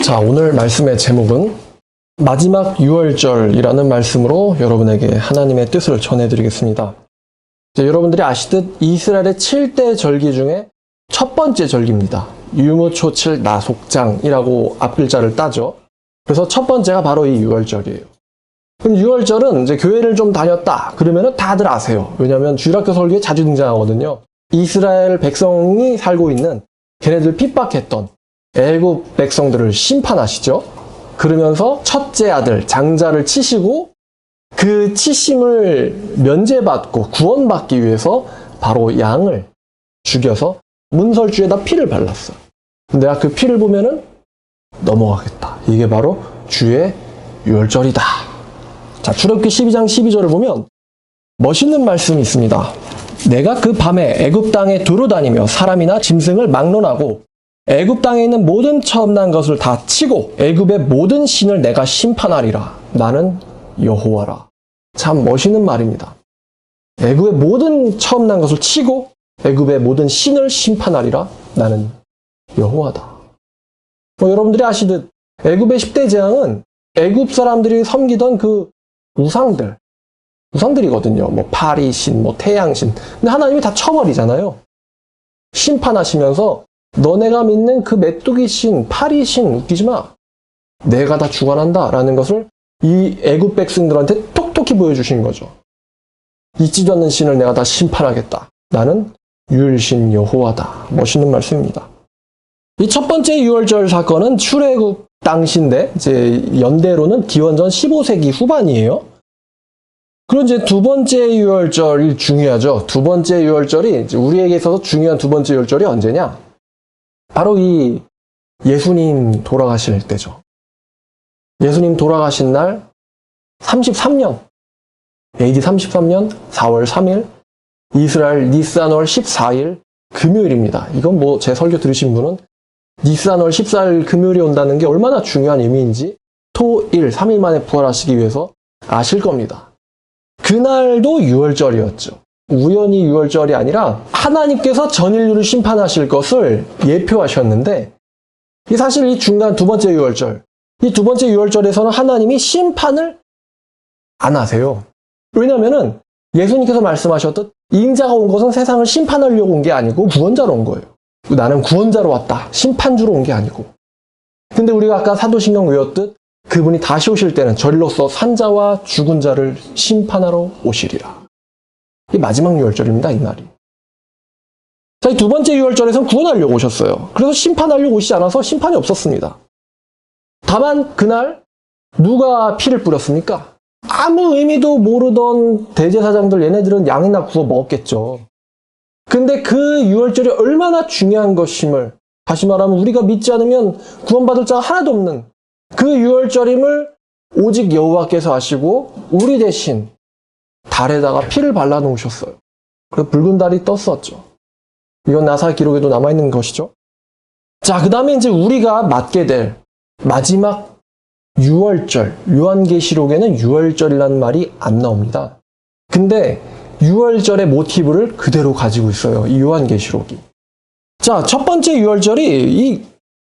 자, 오늘 말씀의 제목은 마지막 유월절이라는 말씀으로 여러분에게 하나님의 뜻을 전해드리겠습니다. 여러분들이 아시듯 이스라엘의 7대 절기 중에 첫 번째 절기입니다. 유무초칠 나속장이라고 앞글자를 따죠. 그래서 첫 번째가 바로 이 유월절이에요. 그럼 유월절은 이제 교회를 좀 다녔다 그러면은 다들 아세요. 왜냐하면 주일학교 설교에 자주 등장하거든요. 이스라엘 백성이 살고 있는 걔네들 핍박했던 애굽 백성들을 심판하시죠. 그러면서 첫째 아들 장자를 치시고 그 치심을 면제받고 구원받기 위해서 바로 양을 죽여서 문설주에다 피를 발랐어요. 내가 그 피를 보면은 넘어가겠다. 이게 바로 주의 유월절이다. 자, 출애굽기 12장 12절을 보면 멋있는 말씀이 있습니다. 내가 그 밤에 애굽 땅에 두루다니며 사람이나 짐승을 막론하고 애굽 땅에 있는 모든 첨난 것을 다 치고 애굽의 모든 신을 내가 심판하리라. 나는 여호와라. 참 멋있는 말입니다. 애굽의 모든 첨난 것을 치고 애굽의 모든 신을 심판하리라. 나는 여호와다. 여러분들이 아시듯 애굽의 10대 재앙은 애굽 사람들이 섬기던 그 우상들이거든요. 파리신, 태양신. 근데 하나님이 다 쳐버리잖아요. 심판하시면서 너네가 믿는 그 메뚜기신, 파리신 웃기지 마. 내가 다 주관한다 라는 것을 이 애굽 백성들한테 톡톡히 보여주신 거죠. 잊지도 않는 신을 내가 다 심판하겠다. 나는 유일신 여호와다. 멋있는 말씀입니다. 이 첫 번째 유월절 사건은 출애굽 당시인데 이제 연대로는 기원전 15세기 후반이에요. 그리고 이제 두 번째 유월절이 중요하죠. 두 번째 유월절이 이제 우리에게 있어서 중요한 두 번째 유월절이 언제냐? 바로 이 예수님 돌아가실 때죠. 예수님 돌아가신 날 33년, AD 33년 4월 3일, 이스라엘 니스안월 14일 금요일입니다. 이건 제 설교 들으신 분은 니스안월 14일 금요일이 온다는 게 얼마나 중요한 의미인지 토일 3일 만에 부활하시기 위해서 아실 겁니다. 그날도 유월절이었죠. 우연히 유월절이 아니라 하나님께서 전 인류를 심판하실 것을 예표하셨는데 사실 이 중간 두 번째 유월절, 이 두 번째 유월절에서는 하나님이 심판을 안 하세요. 왜냐하면 예수님께서 말씀하셨듯 인자가 온 것은 세상을 심판하려고 온 게 아니고 구원자로 온 거예요. 나는 구원자로 왔다. 심판주로 온 게 아니고. 근데 우리가 아까 사도신경 외웠듯 그분이 다시 오실 때는 저리로서 산자와 죽은 자를 심판하러 오시리라. 이게 마지막 유월절입니다, 이날이. 자, 이 두 번째 유월절에서는 구원하려고 오셨어요. 그래서 심판하려고 오시지 않아서 심판이 없었습니다. 다만 그날 누가 피를 뿌렸습니까? 아무 의미도 모르던 대제사장들 얘네들은 양이나 구워 먹었겠죠. 근데 그 유월절이 얼마나 중요한 것임을, 다시 말하면 우리가 믿지 않으면 구원받을 자가 하나도 없는 그 유월절임을 오직 여호와께서 아시고 우리 대신 달에다가 피를 발라놓으셨어요. 그래서 붉은 달이 떴었죠. 이건 나사 기록에도 남아있는 것이죠. 자, 그 다음에 이제 우리가 맞게 될 마지막 유월절, 요한계시록에는 유월절이라는 말이 안 나옵니다. 근데 유월절의 모티브를 그대로 가지고 있어요. 이 요한계시록이. 자, 첫 번째 유월절이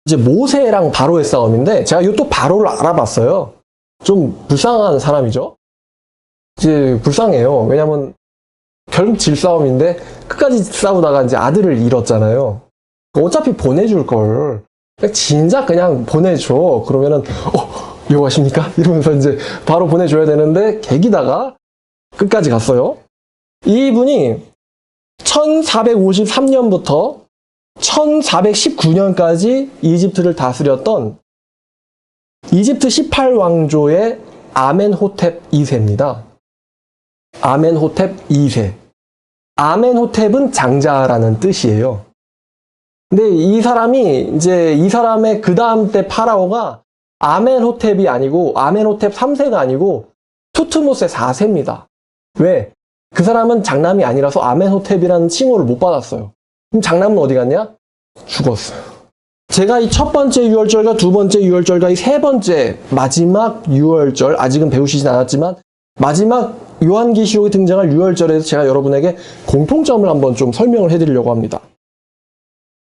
이제 모세랑 바로의 싸움인데 제가 또 바로를 알아봤어요. 좀 불쌍한 사람이죠. 이제 불쌍해요. 왜냐면 결국 질 싸움인데 끝까지 싸우다가 이제 아들을 잃었잖아요. 어차피 보내줄 걸. 진작 그냥 보내줘. 그러면은 여호와십니까? 이러면서 이제 바로 보내줘야 되는데 개기다가 끝까지 갔어요. 이분이 1453년부터 1419년까지 이집트를 다스렸던 이집트 18왕조의 아멘호텝 2세입니다. 아멘호텝 2세. 아멘호텝은 장자라는 뜻이에요. 근데 이 사람의 그 다음 때 파라오가 아멘호텝이 아니고, 아멘호텝 3세가 아니고, 투트모세 4세입니다. 왜? 그 사람은 장남이 아니라서 아멘호텝이라는 칭호를 못 받았어요. 그럼 장남은 어디 갔냐? 죽었어요. 제가 이 첫 번째 유월절과 두 번째 유월절과 이 세 번째 마지막 유월절, 아직은 배우시진 않았지만 마지막 요한계시록에 등장할 유월절에서 제가 여러분에게 공통점을 한번 좀 설명을 해드리려고 합니다.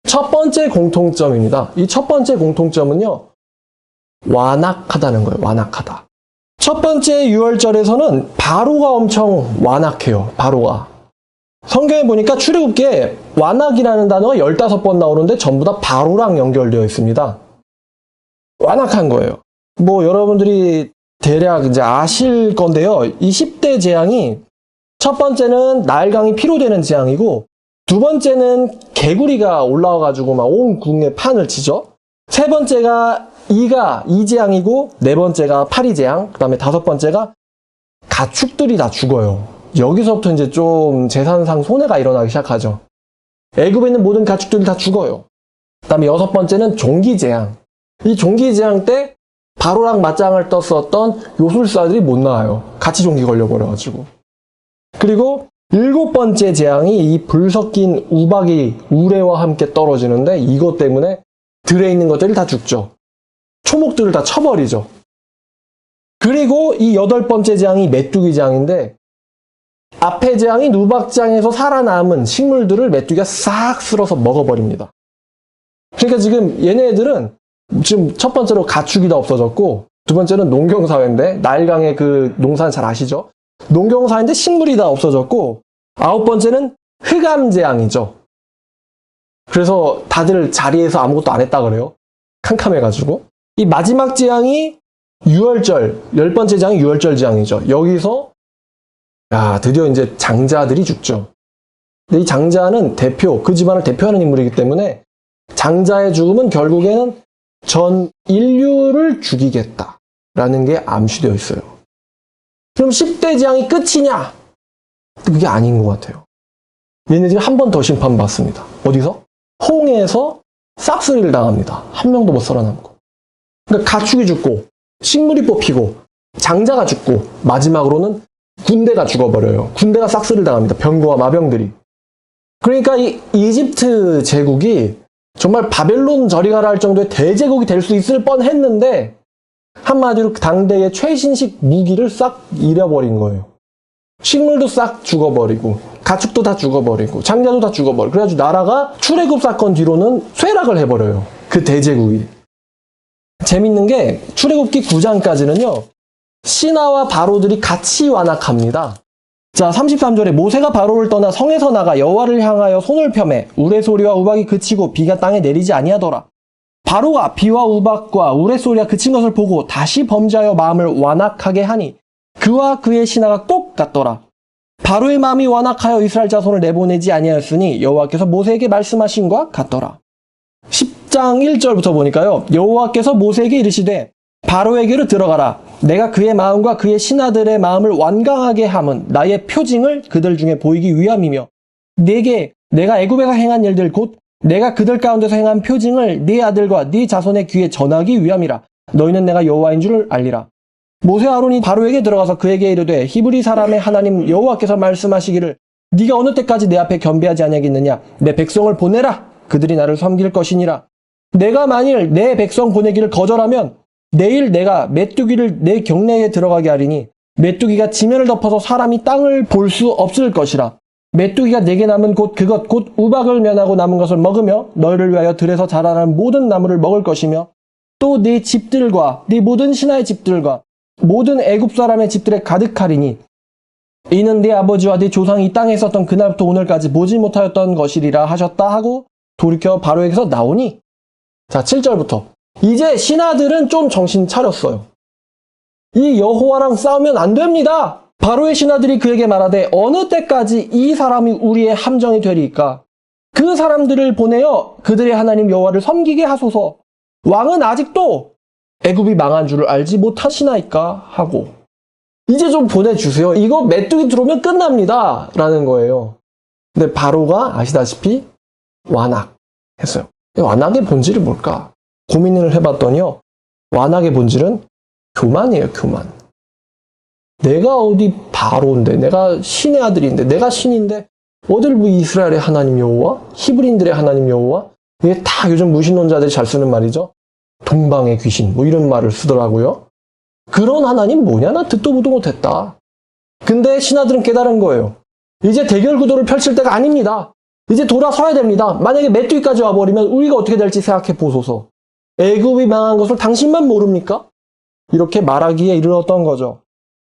첫 번째 공통점입니다. 이 첫 번째 공통점은요, 완악하다는 거예요. 완악하다. 첫 번째 유월절에서는 바로가 엄청 완악해요. 바로가. 성경에 보니까 출애굽기에 완악이라는 단어가 15번 나오는데 전부 다 바로랑 연결되어 있습니다. 완악한 거예요. 뭐 여러분들이 대략 이제 아실 건데요. 이 10대 재앙이 첫 번째는 나일강이 피로 되는 재앙이고, 두 번째는 개구리가 올라와가지고 막 온 궁에 판을 치죠. 세 번째가 이재앙이고, 네 번째가 파리재앙, 그 다음에 다섯 번째가 가축들이 다 죽어요. 여기서부터 이제 좀 재산상 손해가 일어나기 시작하죠. 애굽에 있는 모든 가축들이 다 죽어요. 그 다음에 여섯 번째는 종기재앙. 이 종기재앙 때 바로랑 맞짱을 떴었던 요술사들이 못 나와요. 같이 종기 걸려버려가지고. 그리고 일곱 번째 재앙이 이 불 섞인 우박이 우레와 함께 떨어지는데, 이것 때문에 들에 있는 것들이 다 죽죠. 초목들을 다 쳐버리죠. 그리고 이 여덟 번째 재앙이 메뚜기 재앙인데, 앞에 재앙이 우박장에서 살아남은 식물들을 메뚜기가 싹 쓸어서 먹어버립니다. 그러니까 지금 얘네들은 지금 첫 번째로 가축이 다 없어졌고, 두 번째는 농경사회인데, 나일강의 그 농사는 잘 아시죠? 농경사회인데 식물이 다 없어졌고, 아홉 번째는 흑암재앙이죠. 그래서 다들 자리에서 아무것도 안 했다 그래요. 캄캄해가지고. 이 마지막 재앙이 유월절, 열 번째 재앙이 유월절 재앙이죠. 여기서 드디어 이제 장자들이 죽죠. 근데 이 장자는 그 집안을 대표하는 인물이기 때문에 장자의 죽음은 결국에는 전 인류를 죽이겠다라는 게 암시되어 있어요. 그럼 10대 재앙이 끝이냐? 그게 아닌 것 같아요. 얘네들이 한 번 더 심판받습니다. 어디서? 홍해에서 싹쓸이를 당합니다. 한 명도 못 살아남고. 그러니까 가축이 죽고, 식물이 뽑히고, 장자가 죽고, 마지막으로는 군대가 죽어버려요. 군대가 싹쓸이를 당합니다. 병거와 마병들이. 그러니까 이 이집트 제국이 정말 바벨론 저리가라 할 정도의 대제국이 될 수 있을 뻔했는데, 한마디로 당대의 최신식 무기를 싹 잃어버린 거예요. 식물도 싹 죽어버리고, 가축도 다 죽어버리고, 장자도 다 죽어버리고, 그래가지고 나라가 출애굽 사건 뒤로는 쇠락을 해버려요. 그 대제국이. 재밌는 게 출애굽기 9장까지는요, 신하와 바로들이 같이 완악합니다. 자, 33절에 모세가 바로를 떠나 성에서 나가 여호와를 향하여 손을 펴매 우레소리와 우박이 그치고 비가 땅에 내리지 아니하더라. 바로가 비와 우박과 우레소리가 그친 것을 보고 다시 범죄하여 마음을 완악하게 하니 그와 그의 신하가 꼭 같더라. 바로의 마음이 완악하여 이스라엘 자손을 내보내지 아니하였으니 여호와께서 모세에게 말씀하신과 같더라. 10장 1절부터 보니까요, 여호와께서 모세에게 이르시되 바로에게로 들어가라. 내가 그의 마음과 그의 신하들의 마음을 완강하게 함은 나의 표징을 그들 중에 보이기 위함이며, 내가 애굽에서 행한 일들 곧 내가 그들 가운데서 행한 표징을 네 아들과 네 자손의 귀에 전하기 위함이라. 너희는 내가 여호와인 줄 알리라. 모세와 아론이 바로에게 들어가서 그에게 이르되 히브리 사람의 하나님 여호와께서 말씀하시기를 네가 어느 때까지 내 앞에 겸비하지 아니하겠느냐. 내 백성을 보내라. 그들이 나를 섬길 것이니라. 내가 만일 내 백성 보내기를 거절하면 내일 내가 메뚜기를 내 경내에 들어가게 하리니 메뚜기가 지면을 덮어서 사람이 땅을 볼 수 없을 것이라. 메뚜기가 내게 남은 곧 우박을 면하고 남은 것을 먹으며 너희를 위하여 들에서 자라는 모든 나무를 먹을 것이며, 또 네 집들과 네 모든 신하의 집들과 모든 애굽 사람의 집들에 가득하리니 이는 네 아버지와 네 조상이 이 땅에 있었던 그날부터 오늘까지 보지 못하였던 것이리라 하셨다 하고 돌이켜 바로에게서 나오니. 자, 7절부터 이제 신하들은 좀 정신 차렸어요. 이 여호와랑 싸우면 안 됩니다. 바로의 신하들이 그에게 말하되 어느 때까지 이 사람이 우리의 함정이 되리이까. 그 사람들을 보내어 그들의 하나님 여호와를 섬기게 하소서. 왕은 아직도 애굽이 망한 줄을 알지 못하시나이까 하고. 이제 좀 보내주세요. 이거 메뚜기 들어오면 끝납니다 라는 거예요. 근데 바로가 아시다시피 완악했어요. 완악의 본질이 뭘까? 고민을 해봤더니요, 완악의 본질은 교만이에요. 교만. 내가 어디 바로인데, 내가 신의 아들인데, 내가 신인데 어딜 뭐 이스라엘의 하나님 여호와, 히브리인들의 하나님 여호와, 이게 다 요즘 무신론자들이 잘 쓰는 말이죠. 동방의 귀신 뭐 이런 말을 쓰더라고요. 그런 하나님 뭐냐? 나 듣도 보도 못했다. 근데 신하들은 깨달은 거예요. 이제 대결 구도를 펼칠 때가 아닙니다. 이제 돌아서야 됩니다. 만약에 메뚜기까지 와버리면 우리가 어떻게 될지 생각해 보소서. 애굽이 망한 것을 당신만 모릅니까? 이렇게 말하기에 이르렀던 거죠.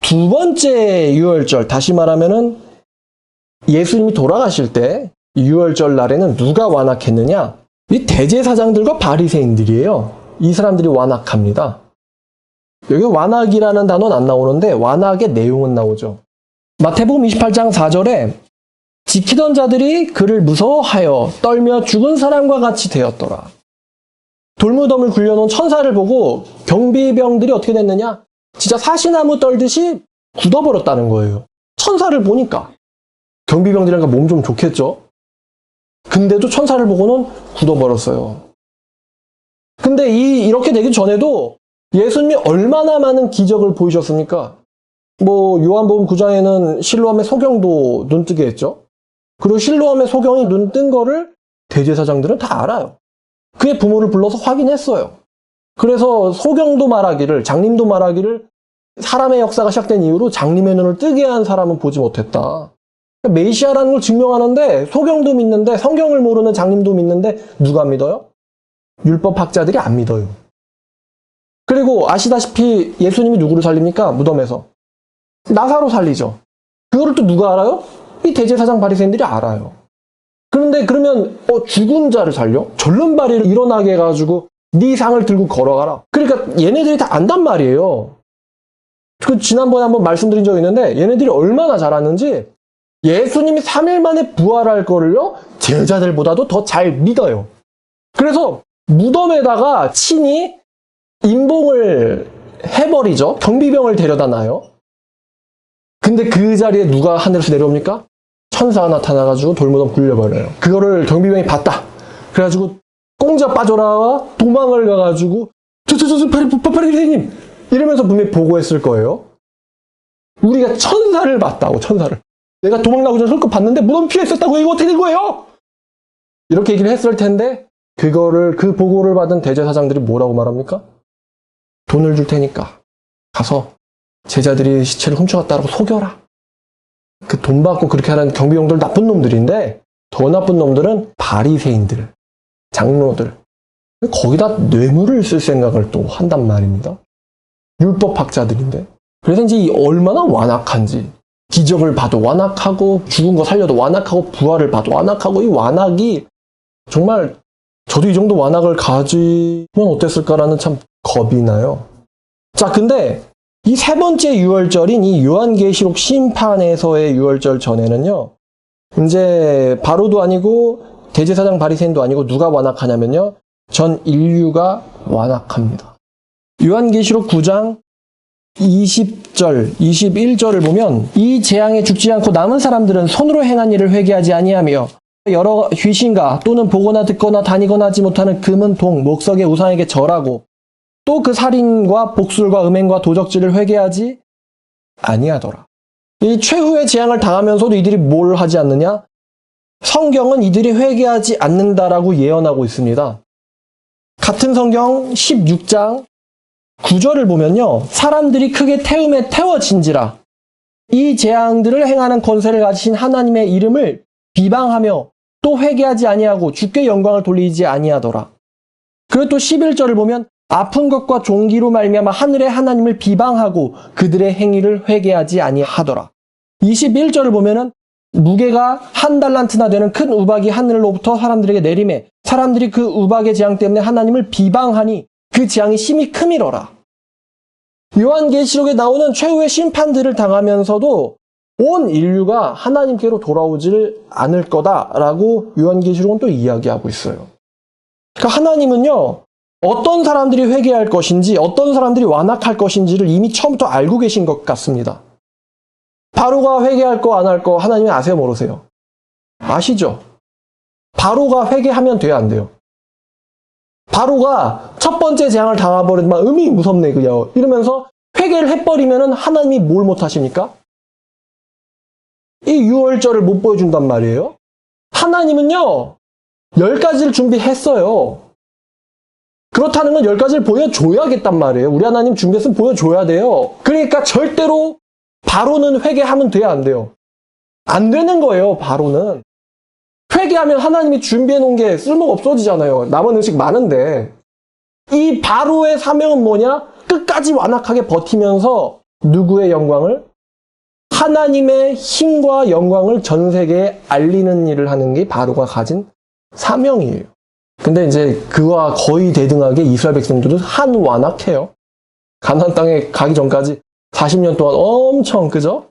두 번째 유월절, 다시 말하면은 예수님이 돌아가실 때 유월절 날에는 누가 완악했느냐? 이 대제사장들과 바리새인들이에요. 이 사람들이 완악합니다. 여기 완악이라는 단어는 안 나오는데 완악의 내용은 나오죠. 마태복음 28장 4절에 지키던 자들이 그를 무서워하여 떨며 죽은 사람과 같이 되었더라. 돌무덤을 굴려놓은 천사를 보고 경비병들이 어떻게 됐느냐? 진짜 사시나무 떨듯이 굳어버렸다는 거예요. 천사를 보니까. 경비병들이니까 몸 좀 좋겠죠? 근데도 천사를 보고는 굳어버렸어요. 근데 이렇게 되기 전에도 예수님이 얼마나 많은 기적을 보이셨습니까? 요한복음 9장에는 실로암의 소경도 눈뜨게 했죠? 그리고 실로암의 소경이 눈뜬 거를 대제사장들은 다 알아요. 그의 부모를 불러서 확인했어요. 그래서 소경도 말하기를, 장님도 말하기를 사람의 역사가 시작된 이후로 장님의 눈을 뜨게 한 사람은 보지 못했다. 메시아라는 걸 증명하는데 소경도 믿는데 성경을 모르는 장님도 믿는데 누가 믿어요? 율법학자들이 안 믿어요. 그리고 아시다시피 예수님이 누구를 살립니까? 무덤에서. 나사로 살리죠. 그거를 또 누가 알아요? 이 대제사장 바리새인들이 알아요. 그런데 그러면 죽은 자를 살려? 절름발이를 일어나게 해가지고 네 상을 들고 걸어가라. 그러니까 얘네들이 다 안단 말이에요. 지난번에 한번 말씀드린 적이 있는데 얘네들이 얼마나 잘하는지 예수님이 3일 만에 부활할 거를요 제자들보다도 더 잘 믿어요. 그래서 무덤에다가 친히 임봉을 해버리죠. 경비병을 데려다 놔요. 근데 그 자리에 누가 하늘에서 내려옵니까? 천사가 나타나가지고 돌무덤 굴려버려요. 그거를 경비병이 봤다. 그래가지고 꽁자 빠져라 도망을 가가지고 바리새인님 이러면서 분명히 보고했을 거예요. 우리가 천사를 봤다고. 천사를. 내가 도망나고 전에 헐끗 봤는데 무덤 피해 있었다고. 이거 어떻게 된 거예요? 이렇게 얘기를 했을 텐데 그 보고를 받은 대제사장들이 뭐라고 말합니까? 돈을 줄 테니까 가서 제자들이 시체를 훔쳐갔다라고 속여라. 그 돈 받고 그렇게 하는 경비병들 나쁜 놈들인데 더 나쁜 놈들은 바리새인들, 장로들. 거기다 뇌물을 쓸 생각을 또 한단 말입니다. 율법학자들인데. 그래서 이제 얼마나 완악한지. 기적을 봐도 완악하고 죽은 거 살려도 완악하고 부활을 봐도 완악하고 이 완악이 정말 저도 이 정도 완악을 가지면 어땠을까라는 참 겁이 나요. 자, 근데 이 세 번째 유월절인 이 요한계시록 심판에서의 유월절 전에는요. 이제 바로도 아니고 대제사장 바리새인도 아니고 누가 완악하냐면요. 전 인류가 완악합니다. 요한계시록 9장 20절, 21절을 보면 이 재앙에 죽지 않고 남은 사람들은 손으로 행한 일을 회개하지 아니하며 여러 귀신과 또는 보거나 듣거나 다니거나 하지 못하는 금은 동, 목석의 우상에게 절하고 또 그 살인과 복술과 음행과 도적질을 회개하지 아니하더라. 이 최후의 재앙을 당하면서도 이들이 뭘 하지 않느냐? 성경은 이들이 회개하지 않는다라고 예언하고 있습니다. 같은 성경 16장 9절을 보면요. 사람들이 크게 태움에 태워진지라. 이 재앙들을 행하는 권세를 가지신 하나님의 이름을 비방하며 또 회개하지 아니하고 주께 영광을 돌리지 아니하더라. 그리고 또 11절을 보면 아픈 것과 종기로 말미암아 하늘의 하나님을 비방하고 그들의 행위를 회개하지 아니하더라. 21절을 보면은 무게가 1달란트나 되는 큰 우박이 하늘로부터 사람들에게 내림에 사람들이 그 우박의 재앙 때문에 하나님을 비방하니 그 재앙이 심히 크미러라. 요한계시록에 나오는 최후의 심판들을 당하면서도 온 인류가 하나님께로 돌아오질 않을 거다라고 요한계시록은 또 이야기하고 있어요. 그러니까 하나님은요. 어떤 사람들이 회개할 것인지 어떤 사람들이 완악할 것인지를 이미 처음부터 알고 계신 것 같습니다. 바로가 회개할 거 안 할 거 하나님이 아세요 모르세요? 아시죠? 바로가 회개하면 돼요 안 돼요? 바로가 첫 번째 재앙을 당해버리면 음이 무섭네 그냥 이러면서 회개를 해버리면 하나님이 뭘 못하십니까? 이 유월절을 못 보여준단 말이에요. 하나님은요 10가지를 준비했어요. 그렇다는 건 10가지를 보여줘야겠단 말이에요. 우리 하나님 준비했으면 보여줘야 돼요. 그러니까 절대로 바로는 회개하면 돼요 안 돼요? 안 되는 거예요 바로는. 회개하면 하나님이 준비해 놓은 게 쓸모가 없어지잖아요. 남은 음식 많은데. 이 바로의 사명은 뭐냐? 끝까지 완악하게 버티면서 누구의 영광을? 하나님의 힘과 영광을 전 세계에 알리는 일을 하는 게 바로가 가진 사명이에요. 근데 이제 그와 거의 대등하게 이스라엘 백성들은 한완악해요. 가나안 땅에 가기 전까지 40년 동안 엄청, 그죠?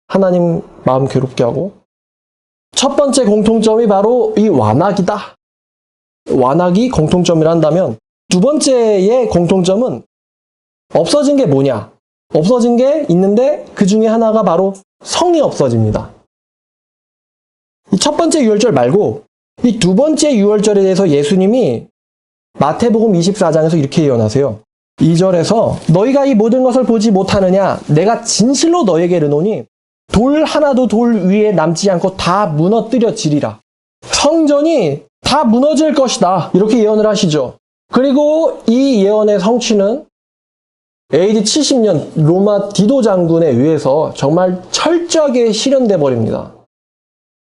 하나님 마음 괴롭게 하고. 첫 번째 공통점이 바로 이 완악이다. 완악이 공통점이라 한다면, 두 번째의 공통점은 없어진 게 뭐냐? 없어진 게 있는데 그 중에 하나가 바로 성이 없어집니다. 이 첫 번째 유월절 말고 이 두 번째 유월절에 대해서 예수님이 마태복음 24장에서 이렇게 예언하세요. 2절에서 너희가 이 모든 것을 보지 못하느냐? 내가 진실로 너에게 이르노니 돌 하나도 돌 위에 남지 않고 다 무너뜨려지리라. 성전이 다 무너질 것이다. 이렇게 예언을 하시죠. 그리고 이 예언의 성취는 AD 70년 로마 디도 장군에 의해서 정말 철저하게 실현돼 버립니다.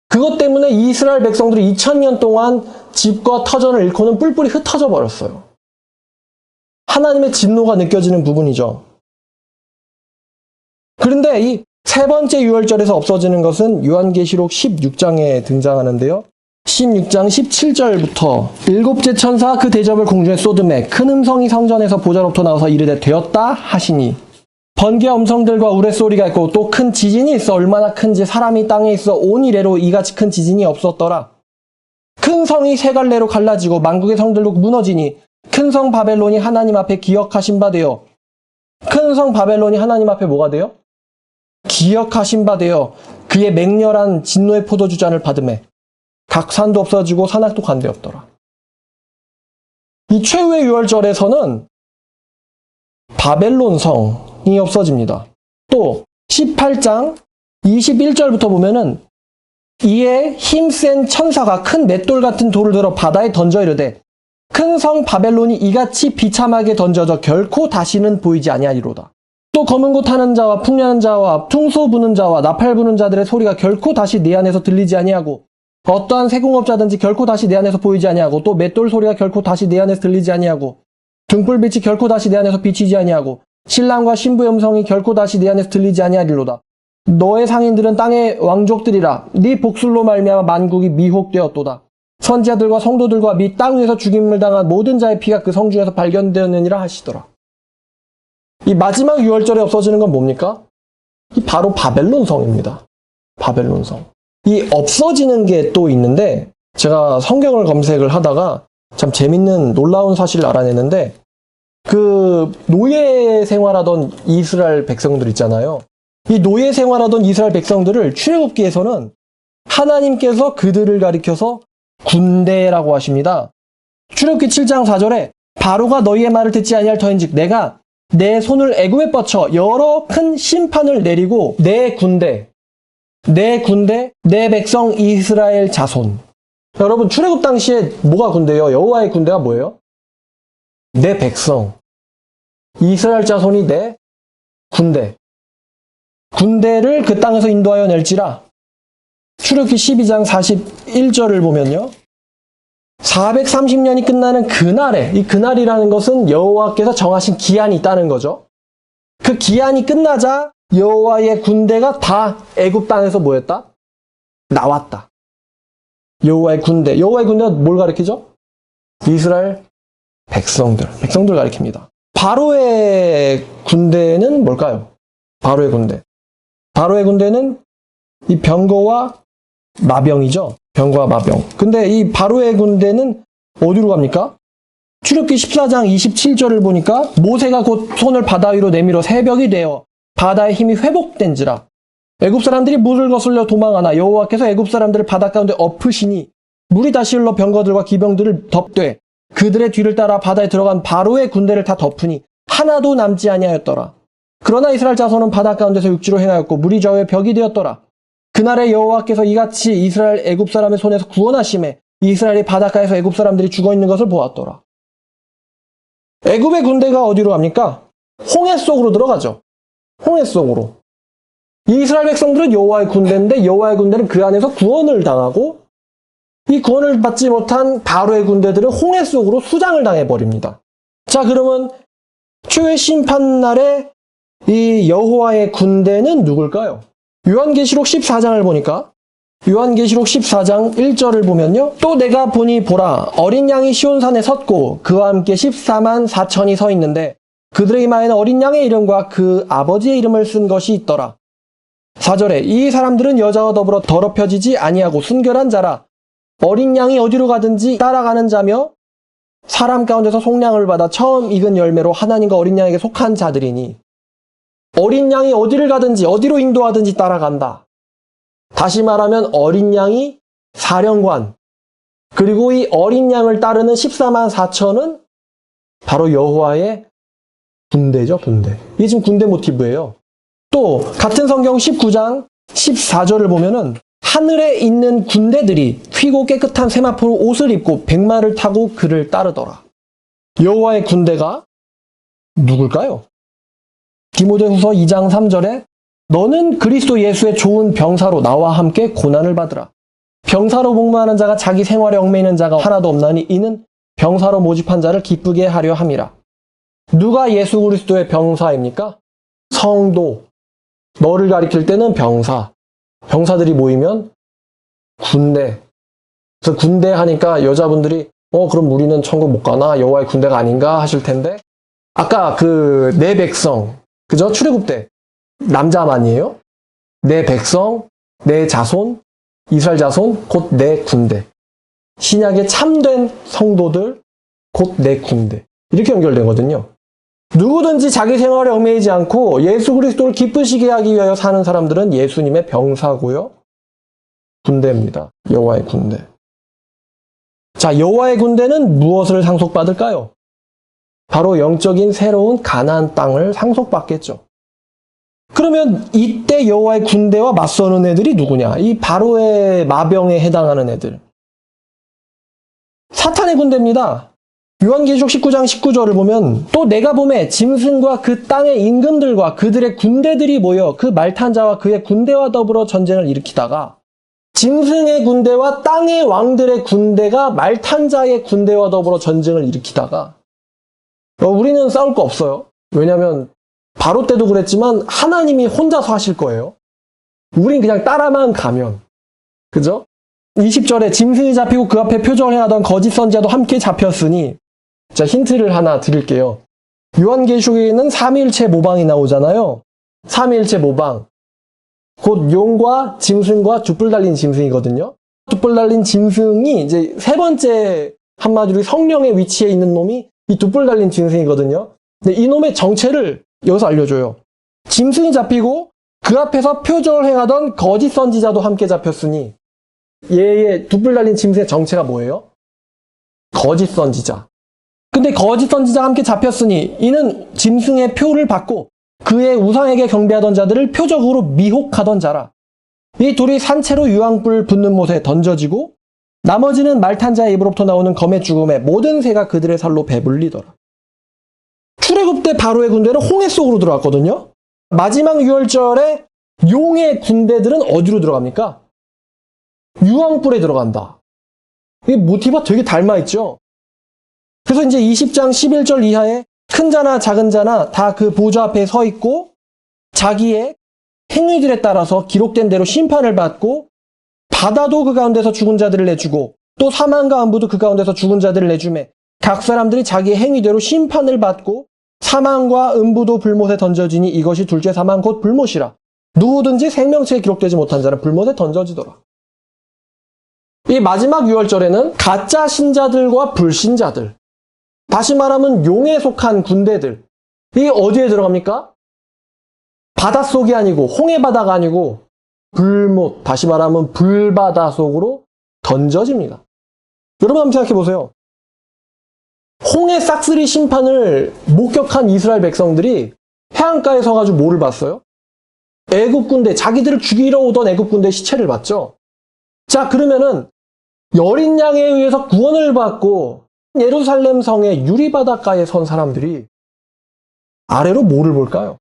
그것 때문에 이스라엘 백성들이 2000년 동안 집과 터전을 잃고는 뿔뿔이 흩어져 버렸어요. 하나님의 진노가 느껴지는 부분이죠. 그런데 이 세 번째 유월절에서 없어지는 것은 요한계시록 16장에 등장하는데요. 16장 17절부터 일곱째 천사가 그 대접을 공중에 쏟음에 큰 음성이 성전에서 보좌로부터 나와서 이르되 되었다 하시니 번개 음성들과 우레소리가 있고 또 큰 지진이 있어 얼마나 큰지 사람이 땅에 있어 온 이래로 이같이 큰 지진이 없었더라. 큰 성이 세 갈래로 갈라지고 만국의 성들로 무너지니 큰 성 바벨론이 하나님 앞에 기억하신 바 되어 큰 성 바벨론이 하나님 앞에 뭐가 돼요? 기억하신 바 되어 그의 맹렬한 진노의 포도주잔을 받음에 각 산도 없어지고 산악도 관대없더라. 이 최후의 유월절에서는 바벨론 성이 없어집니다. 또 18장 21절부터 보면은 이에 힘센 천사가 큰 맷돌 같은 돌을 들어 바다에 던져 이르되 큰 성 바벨론이 이같이 비참하게 던져져 결코 다시는 보이지 아니하리로다. 또 검은 고 타는 자와 풍년하는 자와 퉁소 부는 자와 나팔 부는 자들의 소리가 결코 다시 내 안에서 들리지 아니하고 어떠한 세공업자든지 결코 다시 내 안에서 보이지 아니하고 또 맷돌 소리가 결코 다시 내 안에서 들리지 아니하고 등불빛이 결코 다시 내 안에서 비치지 아니하고 신랑과 신부의 음성이 결코 다시 내 안에서 들리지 아니하리로다. 너의 상인들은 땅의 왕족들이라 네 복술로 말미암아 만국이 미혹되었도다. 선지자들과 성도들과 및 땅 위에서 죽임을 당한 모든 자의 피가 그 성중에서 발견되었느니라 하시더라. 이 마지막 유월절에 없어지는 건 뭡니까? 이 바로 바벨론 성입니다. 바벨론 성. 이 없어지는 게 또 있는데 제가 성경을 검색을 하다가 참 재밌는 놀라운 사실을 알아내는데 그 노예 생활하던 이스라엘 백성들 있잖아요. 이 노예 생활하던 이스라엘 백성들을 출애굽기에서는 하나님께서 그들을 가리켜서 군대라고 하십니다. 출애굽기 7장 4절에 바로가 너희의 말을 듣지 아니할 터인즉 내가 내 손을 애굽에 뻗쳐 여러 큰 심판을 내리고 내 군대, 내 백성 이스라엘 자손. 여러분 출애굽 당시에 뭐가 군대예요? 여호와의 군대가 뭐예요? 내 백성. 이스라엘 자손이 내 군대. 군대를 그 땅에서 인도하여 낼지라. 출애굽기 12장 41절을 보면요. 430년이 끝나는 그날에, 이 그날이라는 것은 여호와께서 정하신 기한이 있다는 거죠. 그 기한이 끝나자 여호와의 군대가 다 애굽 땅에서 뭐였다? 나왔다. 여호와의 군대가 뭘 가리키죠? 이스라엘 백성들 가리킵니다. 바로의 군대는 뭘까요? 바로의 군대는 이 병거와 마병이죠. 병거와 마병. 근데 이 바로의 군대는 어디로 갑니까? 출애굽기 14장 27절을 보니까 모세가 곧 손을 바다 위로 내밀어 새벽이 되어 바다의 힘이 회복된지라. 애굽 사람들이 물을 거슬려 도망하나 여호와께서 애굽 사람들을 바다 가운데 엎으시니 물이 다시 흘러 병거들과 기병들을 덮되 그들의 뒤를 따라 바다에 들어간 바로의 군대를 다 덮으니 하나도 남지 아니하였더라. 그러나 이스라엘 자손은 바다 가운데서 육지로 행하였고 물이 좌우에 벽이 되었더라. 그날에 여호와께서 이같이 이스라엘 애굽 사람의 손에서 구원하심에 이스라엘이 바닷가에서 애굽 사람들이 죽어있는 것을 보았더라. 애굽의 군대가 어디로 갑니까? 홍해 속으로 들어가죠. 홍해 속으로. 이스라엘 백성들은 여호와의 군대인데 여호와의 군대는 그 안에서 구원을 당하고 이 구원을 받지 못한 바로의 군대들은 홍해 속으로 수장을 당해버립니다. 자, 그러면 최후의 심판날에 이 여호와의 군대는 누굴까요? 요한계시록 14장을 보니까 요한계시록 14장 1절을 보면요. 또 내가 보니 보라 어린 양이 시온산에 섰고 그와 함께 14만 4천이 서 있는데 그들의 이마에는 어린 양의 이름과 그 아버지의 이름을 쓴 것이 있더라. 4절에 이 사람들은 여자와 더불어 더럽혀지지 아니하고 순결한 자라. 어린 양이 어디로 가든지 따라가는 자며 사람 가운데서 속량을 받아 처음 익은 열매로 하나님과 어린 양에게 속한 자들이니 어린 양이 어디를 가든지 어디로 인도하든지 따라간다. 다시 말하면 어린 양이 사령관, 그리고 이 어린 양을 따르는 14만 4천은 바로 여호와의 군대죠, 군대. 이게 지금 군대 모티브예요. 또 같은 성경 19장 14절을 보면은 하늘에 있는 군대들이 휘고 깨끗한 세마포로 옷을 입고 백마를 타고 그를 따르더라. 여호와의 군대가 누굴까요? 디모데후서 2장 3절에 너는 그리스도 예수의 좋은 병사로 나와 함께 고난을 받으라. 병사로 복무하는 자가 자기 생활에 얽매이는 자가 하나도 없나니 이는 병사로 모집한 자를 기쁘게 하려 함이라. 누가 예수 그리스도의 병사입니까? 성도. 너를 가리킬 때는 병사. 병사들이 모이면 군대. 그래서 군대 하니까 여자분들이 그럼 우리는 천국 못 가나? 여호와의 군대가 아닌가? 하실 텐데 아까 그 내 백성, 그죠? 출애굽 때 남자만이에요. 내 백성, 내 자손, 이스라엘 자손, 곧 내 군대. 신약의 참된 성도들, 곧 내 군대. 이렇게 연결되거든요. 누구든지 자기 생활에 얽매이지 않고 예수 그리스도를 기쁘시게 하기 위하여 사는 사람들은 예수님의 병사고요. 군대입니다. 여호와의 군대. 자, 여호와의 군대는 무엇을 상속받을까요? 바로 영적인 새로운 가나안 땅을 상속받겠죠. 그러면 이때 여호와의 군대와 맞서는 애들이 누구냐? 이 바로의 마병에 해당하는 애들. 사탄의 군대입니다. 요한계시록 19장 19절을 보면 또 내가 보매 짐승과 그 땅의 임금들과 그들의 군대들이 모여 그 말탄 자와 그의 군대와 더불어 전쟁을 일으키다가 짐승의 군대와 땅의 왕들의 군대가 말탄 자의 군대와 더불어 전쟁을 일으키다가 우리는 싸울 거 없어요. 왜냐하면 바로 때도 그랬지만 하나님이 혼자서 하실 거예요. 우린 그냥 따라만 가면. 그죠? 20절에 짐승이 잡히고 그 앞에 표적을 행하던 거짓 선지자도 함께 잡혔으니 자, 힌트를 하나 드릴게요. 요한계시록에는 삼위일체 모방이 나오잖아요. 삼위일체 모방. 곧 용과 짐승과 두 뿔 달린 짐승이거든요. 두 뿔 달린 짐승이 이제 세 번째 한마디로 성령의 위치에 있는 놈이 이 두 뿔 달린 짐승이거든요. 근데 이 놈의 정체를 여기서 알려줘요. 짐승이 잡히고 그 앞에서 표적을 행하던 거짓 선지자도 함께 잡혔으니 얘의 두 뿔 달린 짐승의 정체가 뭐예요? 거짓 선지자. 근데 거짓 선지자가 함께 잡혔으니 이는 짐승의 표를 받고 그의 우상에게 경배하던 자들을 표적으로 미혹하던 자라. 이 둘이 산채로 유황불 붙는 못에 던져지고 나머지는 말탄 자의 입으로부터 나오는 검의 죽음에 모든 새가 그들의 살로 배불리더라. 출애굽 때 바로의 군대는 홍해 속으로 들어갔거든요. 마지막 유월절에 용의 군대들은 어디로 들어갑니까? 유황불에 들어간다. 이 모티브가 되게 닮아있죠. 그래서 이제 20장 11절 이하에 큰 자나 작은 자나 다 그 보좌 앞에 서 있고 자기의 행위들에 따라서 기록된 대로 심판을 받고 바다도 그 가운데서 죽은 자들을 내주고 또 사망과 안부도 그 가운데서 죽은 자들을 내주매 각 사람들이 자기의 행위대로 심판을 받고 사망과 음부도 불못에 던져지니 이것이 둘째 사망 곧 불못이라. 누구든지 생명체에 기록되지 못한 자는 불못에 던져지더라. 이 마지막 유월절에는 가짜 신자들과 불신자들, 다시 말하면 용에 속한 군대들, 이 어디에 들어갑니까? 바닷속이 아니고 홍해바다가 아니고 불못, 다시 말하면 불바다 속으로 던져집니다. 여러분 한번 생각해 보세요. 홍해 싹쓸이 심판을 목격한 이스라엘 백성들이 해안가에 서가지고 뭐를 봤어요? 애굽 군대, 자기들을 죽이러 오던 애굽 군대 시체를 봤죠. 자, 그러면은 어린 양에 의해서 구원을 받고 예루살렘 성의 유리바닷가에 선 사람들이 아래로 뭐를 볼까요?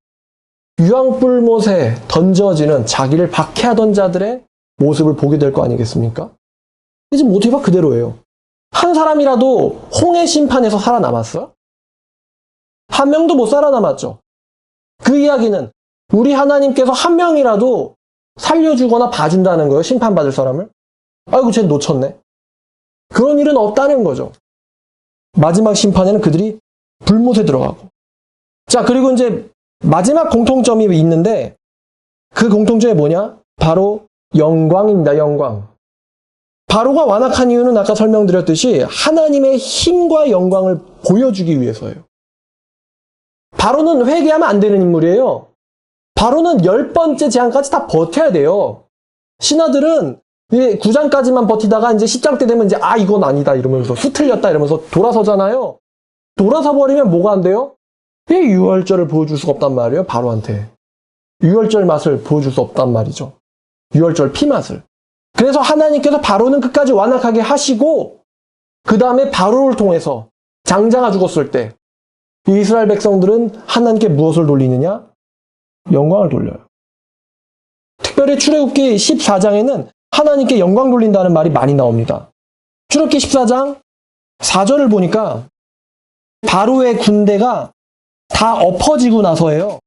유황불못에 던져지는 자기를 박해하던 자들의 모습을 보게 될 거 아니겠습니까? 이제 모티브가 그대로예요. 한 사람이라도 홍해 심판에서 살아남았어요? 한 명도 못 살아남았죠. 그 이야기는 우리 하나님께서 한 명이라도 살려주거나 봐준다는 거예요. 심판받을 사람을. 아이고, 쟤 놓쳤네. 그런 일은 없다는 거죠. 마지막 심판에는 그들이 불못에 들어가고. 자, 그리고 이제 마지막 공통점이 있는데 그 공통점이 뭐냐? 바로 영광입니다. 영광. 바로가 완악한 이유는 아까 설명드렸듯이 하나님의 힘과 영광을 보여주기 위해서예요. 바로는 회개하면 안 되는 인물이에요. 바로는 10번째 재앙까지 다 버텨야 돼요. 신하들은 9장까지만 버티다가 이제 10장 때 되면 이제 이건 아니다 이러면서 수틀렸다 이러면서 돌아서잖아요. 돌아서 버리면 뭐가 안 돼요? 유월절을 보여줄 수가 없단 말이에요. 바로한테. 유월절 맛을 보여줄 수 없단 말이죠. 유월절 피맛을. 그래서 하나님께서 바로는 끝까지 완악하게 하시고 그 다음에 바로를 통해서 장자가 죽었을 때 이스라엘 백성들은 하나님께 무엇을 돌리느냐? 영광을 돌려요. 특별히 출애굽기 14장에는 하나님께 영광 돌린다는 말이 많이 나옵니다. 출애굽기 14장 4절을 보니까 바로의 군대가 다 엎어지고 나서예요.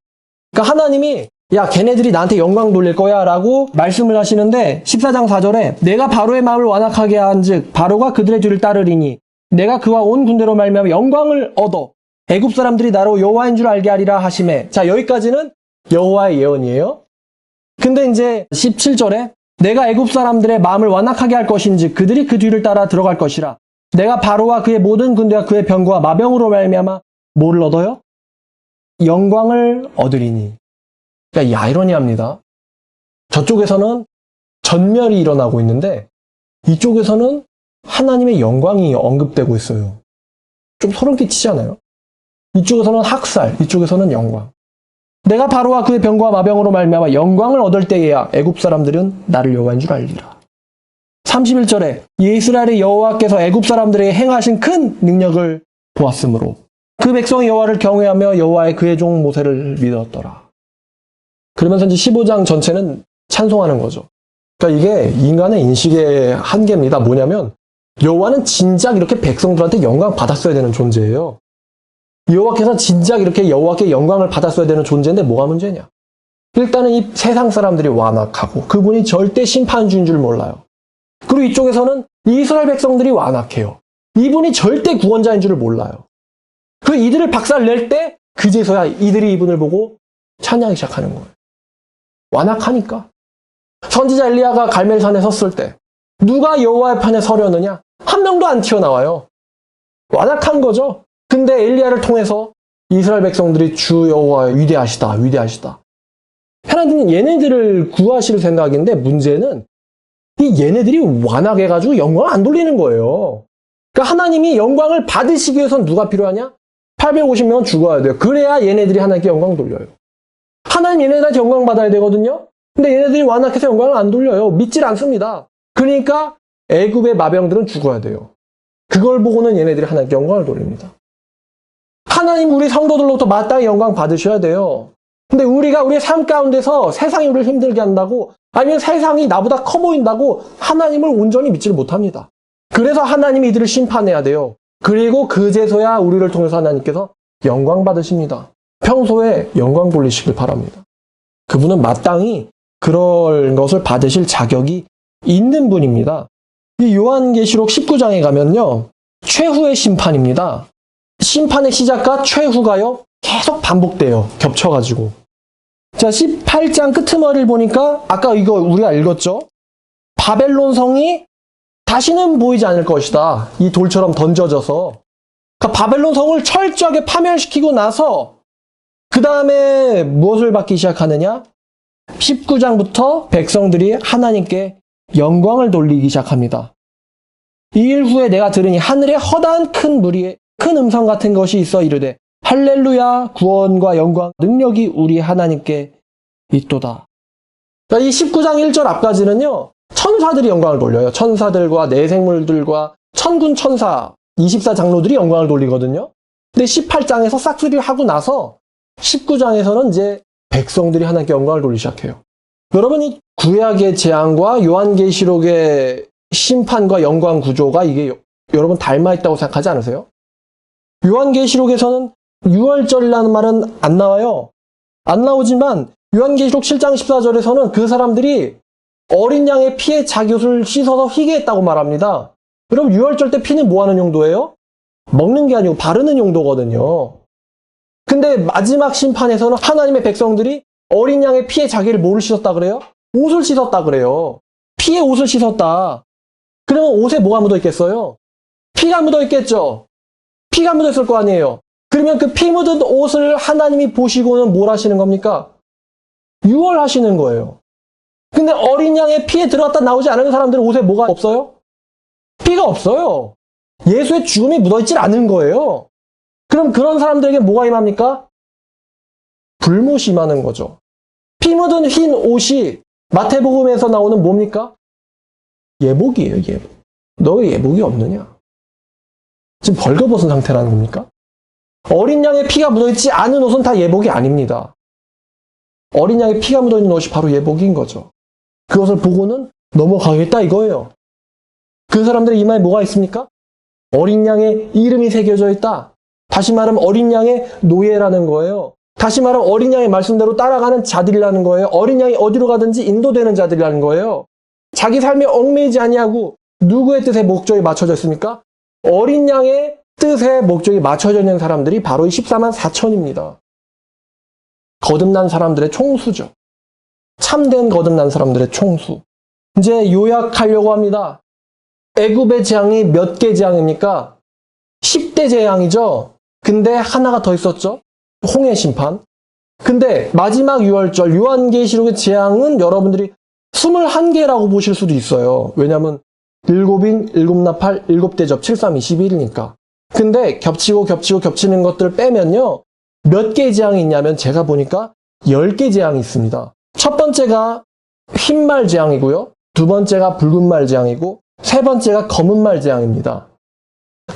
그러니까 하나님이 야, 걔네들이 나한테 영광 돌릴 거야 라고 말씀을 하시는데 14장 4절에 내가 바로의 마음을 완악하게 한즉 바로가 그들의 뒤를 따르리니 내가 그와 온 군대로 말미암아 영광을 얻어 애굽 사람들이 나로 여호와인 줄 알게 하리라 하시매. 자, 여기까지는 여호와의 예언이에요. 근데 이제 17절에 내가 애굽 사람들의 마음을 완악하게 할 것인지 그들이 그 뒤를 따라 들어갈 것이라. 내가 바로와 그의 모든 군대와 그의 병거와 마병으로 말미암아 뭐를 얻어요? 영광을 얻으리니. 그러니까 이 아이러니합니다. 저쪽에서는 전멸이 일어나고 있는데 이쪽에서는 하나님의 영광이 언급되고 있어요. 좀 소름 끼치잖아요. 이쪽에서는 학살, 이쪽에서는 영광. 내가 바로와 그의 병거와 마병으로 말미암아 영광을 얻을 때에야 애굽 사람들은 나를 여호와인 줄 알리라. 31절에 이스라엘의 여호와께서 애굽 사람들에게 행하신 큰 능력을 보았으므로 그 백성이 여호와를 경외하며 여호와의 그의 종 모세를 믿었더라. 그러면서 이제 15장 전체는 찬송하는 거죠. 그러니까 이게 인간의 인식의 한계입니다. 뭐냐면 여호와는 진작 이렇게 백성들한테 영광 받았어야 되는 존재예요. 여호와께서 진작 이렇게 여호와께 영광을 받았어야 되는 존재인데 뭐가 문제냐? 일단은 이 세상 사람들이 완악하고 그분이 절대 심판주인 줄 몰라요. 그리고 이쪽에서는 이스라엘 백성들이 완악해요. 이분이 절대 구원자인 줄을 몰라요. 그 이들을 박살낼 때 그제서야 이들이 이분을 보고 찬양하기 시작하는 거예요. 완악하니까. 선지자 엘리야가 갈멜산에 섰을 때 누가 여호와의 편에 서려느냐? 한 명도 안 튀어나와요. 완악한 거죠. 근데 엘리야를 통해서 이스라엘 백성들이 주 여호와 위대하시다, 위대하시다. 하나님은 얘네들을 구하실 생각인데 문제는 이 얘네들이 완악해가지고 영광을 안 돌리는 거예요. 그러니까 하나님이 영광을 받으시기 위해서는 누가 필요하냐? 850명은 죽어야 돼요. 그래야 얘네들이 하나님께 영광 돌려요. 하나님 얘네들한테 영광 받아야 되거든요. 근데 얘네들이 완악해서 영광을 안 돌려요. 믿질 않습니다. 그러니까 애굽의 마병들은 죽어야 돼요. 그걸 보고는 얘네들이 하나님께 영광을 돌립니다. 하나님 우리 성도들로부터 마땅히 영광 받으셔야 돼요. 근데 우리가 우리의 삶 가운데서 세상이 우리를 힘들게 한다고 아니면 세상이 나보다 커 보인다고 하나님을 온전히 믿지를 못합니다. 그래서 하나님이 이들을 심판해야 돼요. 그리고 그제서야 우리를 통해서 하나님께서 영광 받으십니다. 평소에 영광 돌리시길 바랍니다. 그분은 마땅히 그럴 것을 받으실 자격이 있는 분입니다. 이 요한계시록 19장에 가면요. 최후의 심판입니다. 심판의 시작과 최후가요. 계속 반복돼요. 겹쳐가지고. 자, 18장 끄트머리를 보니까 아까 이거 우리가 읽었죠? 바벨론 성이 다시는 보이지 않을 것이다. 이 돌처럼 던져져서. 그러니까 바벨론 성을 철저하게 파멸시키고 나서 그 다음에 무엇을 받기 시작하느냐? 19장부터 백성들이 하나님께 영광을 돌리기 시작합니다. 이 일 후에 내가 들으니 하늘에 허다한 큰 무리에 큰 음성 같은 것이 있어 이르되 할렐루야 구원과 영광 능력이 우리 하나님께 있도다. 그러니까 이 19장 1절 앞까지는요. 천사들이 영광을 돌려요. 천사들과 내생물들과 천군 천사 24장로들이 영광을 돌리거든요. 근데 18장에서 싹쓸이를 하고 나서 19장에서는 이제 백성들이 하나님께 영광을 돌리기 시작해요. 여러분 이 구약의 재앙과 요한계시록의 심판과 영광 구조가 이게 여러분 닮아있다고 생각하지 않으세요? 요한계시록에서는 유월절이라는 말은 안 나와요. 안 나오지만 요한계시록 7장 14절에서는 그 사람들이 어린 양의 피에 자기 옷을 씻어서 희게 했다고 말합니다. 그럼 유월절 때 피는 뭐 하는 용도예요? 먹는 게 아니고 바르는 용도거든요. 근데 마지막 심판에서는 하나님의 백성들이 어린 양의 피에 자기를 뭐를 씻었다 그래요? 옷을 씻었다 그래요. 피에 옷을 씻었다. 그러면 옷에 뭐가 묻어 있겠어요? 피가 묻어 있겠죠. 피가 묻어 있을 거 아니에요. 그러면 그 피 묻은 옷을 하나님이 보시고는 뭘 하시는 겁니까? 유월하시는 거예요. 근데 어린 양의 피에 들어갔다 나오지 않은 사람들은 옷에 뭐가 없어요? 피가 없어요. 예수의 죽음이 묻어있질 않은 거예요. 그럼 그런 사람들에게 뭐가 임합니까? 불못이 임하는 거죠. 피 묻은 흰 옷이 마태복음에서 나오는 뭡니까? 예복이에요, 예복. 너의 예복이 없느냐? 지금 벌거벗은 상태라는 겁니까? 어린 양의 피가 묻어있지 않은 옷은 다 예복이 아닙니다. 어린 양의 피가 묻어있는 옷이 바로 예복인 거죠. 그것을 보고는 넘어가겠다 이거예요. 그 사람들의 이마에 뭐가 있습니까? 어린 양의 이름이 새겨져 있다. 다시 말하면 어린 양의 노예라는 거예요. 다시 말하면 어린 양의 말씀대로 따라가는 자들이라는 거예요. 어린 양이 어디로 가든지 인도되는 자들이라는 거예요. 자기 삶에 얽매이지 아니하고 누구의 뜻에 목적이 맞춰져 있습니까? 어린 양의 뜻에 목적이 맞춰져 있는 사람들이 바로 이 14만 4천입니다. 거듭난 사람들의 총수죠. 참된 거듭난 사람들의 총수. 이제 요약하려고 합니다. 애굽의 재앙이 몇 개 재앙입니까? 10대 재앙이죠. 근데 하나가 더 있었죠. 홍해 심판. 근데 마지막 유월절 요한계시록의 재앙은 여러분들이 21개라고 보실 수도 있어요. 왜냐하면 7인, 7나팔, 7대접, 7321이니까. 근데 겹치는 것들을 빼면요. 몇 개의 재앙이 있냐면 제가 보니까 10개 재앙이 있습니다. 첫 번째가 흰말 재앙이고요. 두 번째가 붉은 말 재앙이고 세 번째가 검은 말 재앙입니다.